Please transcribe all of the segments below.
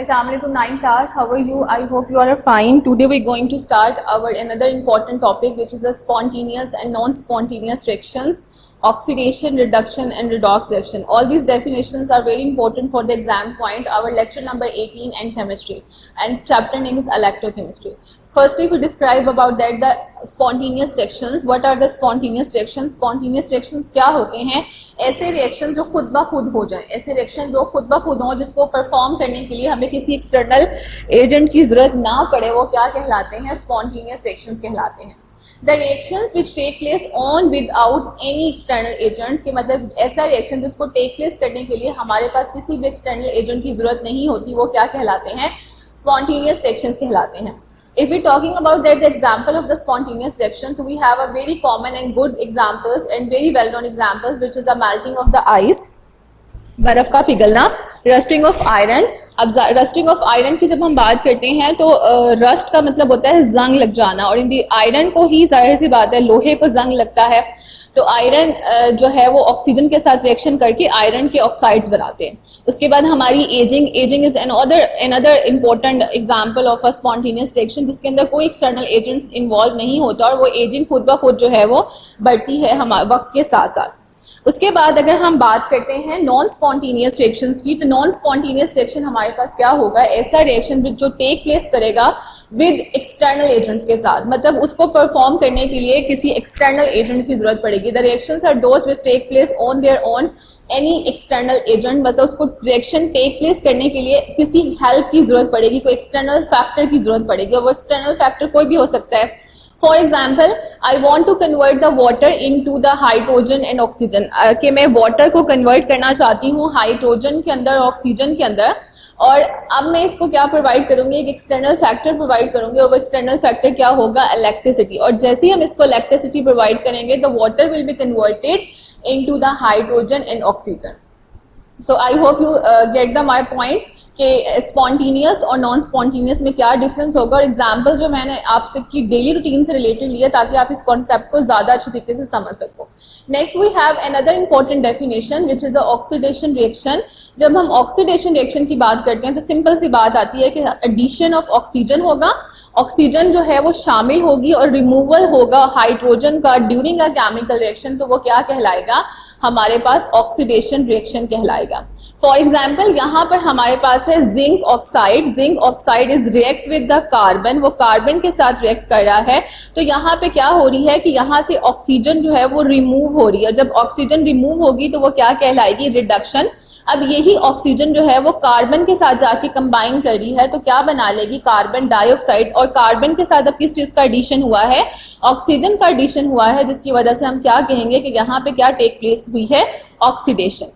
Assalamualaikum 9 class, how are you? I hope you all are fine. Today we're going to start our another important topic, which is a spontaneous and non-spontaneous reactions, oxidation, reduction and redox reaction. All these definitions are very important for the exam point. Our lecture number 18 and chemistry, and chapter name is electrochemistry. Firstly, we describe about that the spontaneous reactions. What are the spontaneous reactions? Spontaneous reactions क्या होते हैं? ऐसे reaction जो खुद ब खुद हो जाए, ऐसे रिएक्शन जो खुद ब खुद हो, जिसको परफॉर्म करने के लिए हमें किसी एक्सटर्नल एजेंट की जरूरत ना पड़े, वो क्या कहलाते हैं? स्पॉन्टेनियस रिएक्शंस कहलाते हैं. The reactions which take place on without any external agents, के मतलब ऐसा रिएक्शन जिसको टेक प्लेस करने के लिए हमारे पास किसी भी एक्सटर्नल एजेंट की जरूरत नहीं होती, वो क्या कहलाते हैं? स्पॉन्टेनियस रिएक्शंस कहलाते हैं. If we're talking about that, the example of the spontaneous reaction, so we have a very common and good examples and very well-known examples, which is the melting of the ice, बर्फ का पिघलना, rusting of iron. अब rusting of iron की जब हम बात करते हैं तो रस्ट का मतलब होता है जंग लग जाना, और इन दी आयरन को ही जाहिर सी बात है लोहे को जंग लगता है, तो आयरन जो है वो ऑक्सीजन के साथ रिएक्शन करके आयरन के ऑक्साइड्स बनाते हैं. उसके बाद हमारी ageing is another important example of a spontaneous reaction, जिसके अंदर कोई एक्सटर्नल एजेंट्स इन्वॉल्व नहीं होता और वो एजिंग खुद ब खुद जो है वो बढ़ती है हमारे वक्त के साथ साथ. उसके बाद अगर हम बात करते हैं नॉन स्पॉन्टेनियस रिएक्शंस की, तो नॉन स्पॉन्टेनियस रिएक्शन हमारे पास क्या होगा? ऐसा रिएक्शन जो टेक प्लेस करेगा विद एक्सटर्नल एजेंट्स के साथ, मतलब उसको परफॉर्म करने के लिए किसी एक्सटर्नल एजेंट की जरूरत पड़ेगी. The reactions are those which take place on their own any external agent, मतलब उसको रिएक्शन टेक प्लेस करने के लिए किसी हेल्प की जरूरत पड़ेगी, कोई एक्सटर्नल फैक्टर की जरूरत पड़ेगी, और वो एक्सटर्नल फैक्टर कोई भी हो सकता है. For example, I want to convert the water in to the hydrogen and oxygen, कि मैं वाटर को कन्वर्ट करना चाहती हूँ हाइड्रोजन के अंदर, ऑक्सीजन के अंदर, और अब मैं इसको क्या प्रोवाइड करूंगी? एक एक्सटर्नल फैक्टर प्रोवाइड करूंगी, और वो एक्सटर्नल फैक्टर क्या होगा? इलेक्ट्रिसिटी. और जैसे ही हम इसको इलेक्ट्रिसिटी प्रोवाइड करेंगे तो water will be converted into the hydrogen and oxygen. So I hope you get the my point कि स्पॉन्टेनियस और नॉन स्पॉन्टेनियस में क्या डिफरेंस होगा, और एग्जाम्पल जो मैंने आपसे की डेली रूटीन से रिलेटेड लिया ताकि आप इस कॉन्सेप्ट को ज्यादा अच्छे तरीके से समझ सको. Next we have another important definition which is a oxidation reaction. जब हम ऑक्सीडेशन रिएक्शन की बात करते हैं तो सिंपल सी बात आती है कि एडिशन ऑफ ऑक्सीजन होगा, ऑक्सीजन जो है वो शामिल होगी और रिमूवल होगा हाइड्रोजन का ड्यूरिंग अ केमिकल रिएक्शन, तो वो क्या कहलाएगा? हमारे पास ऑक्सीडेशन रिएक्शन कहलाएगा. फॉर एग्जाम्पल, यहाँ पर हमारे पास है zinc oxide. Zinc oxide is react with the carbon, वो कार्बन के साथ रिएक्ट कर रहा है, तो यहाँ पे क्या हो रही है कि यहाँ से ऑक्सीजन जो है वो रिमूव हो रही है. जब ऑक्सीजन रिमूव होगी तो वो क्या कहलाएगी? रिडक्शन. अब यही ऑक्सीजन जो है वो कार्बन के साथ जाके कंबाइन कर रही है, तो क्या बना लेगी? Carbon dioxide. और कार्बन के साथ अब किस चीज का एडिशन हुआ है? ऑक्सीजन का एडिशन हुआ है, जिसकी वजह से हम क्या कहेंगे कि यहाँ पे क्या टेक प्लेस हुई है? Oxidation.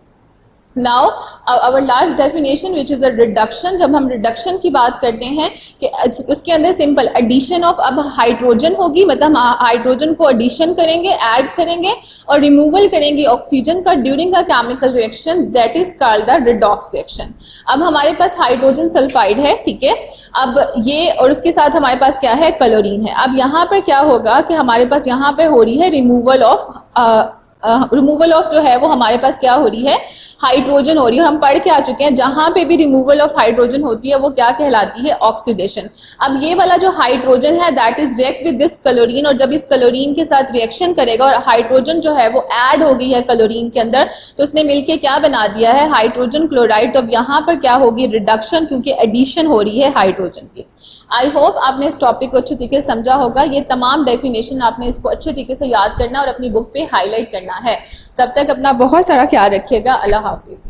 Now our last definition which is a reduction. जब हम रिडक्शन की बात करते हैं कि उसके अंदर सिंपल एडिशन ऑफ, अब हाइड्रोजन होगी, मतलब हम हाइड्रोजन को एडिशन करेंगे, ऐड करेंगे और रिमूवल करेंगे ऑक्सीजन का during a chemical reaction, that is called the redox reaction. अब हमारे पास हाइड्रोजन सल्फाइड है, ठीक है, अब ये, और उसके साथ हमारे पास क्या है? क्लोरीन है. अब यहाँ पर क्या होगा कि हमारे पास यहाँ पे हो रही है रिमूवल ऑफ जो है वो हमारे पास क्या हो रही है? हाइड्रोजन हो रही है. और हम पढ़ के आ चुके हैं जहां पे भी रिमूवल ऑफ हाइड्रोजन होती है वो क्या कहलाती है? ऑक्सीडेशन. अब ये वाला जो हाइड्रोजन है that is react with this chlorine, और जब इस क्लोरीन के साथ रिएक्शन करेगा और हाइड्रोजन जो है वो ऐड हो गई है क्लोरीन के अंदर, तो उसने मिलके क्या बना दिया है? Hydrogen chloride. तो अब यहाँ पर क्या होगी? रिडक्शन, क्योंकि एडिशन हो रही है हाइड्रोजन की. आई होप आपने इस टॉपिक को अच्छे तरीके से समझा होगा. ये तमाम डेफिनेशन आपने इसको अच्छे तरीके से याद करना और अपनी बुक पे हाईलाइट करना है. तब तक अपना बहुत सारा ख्याल रखिएगा. अल्लाह हाफिज.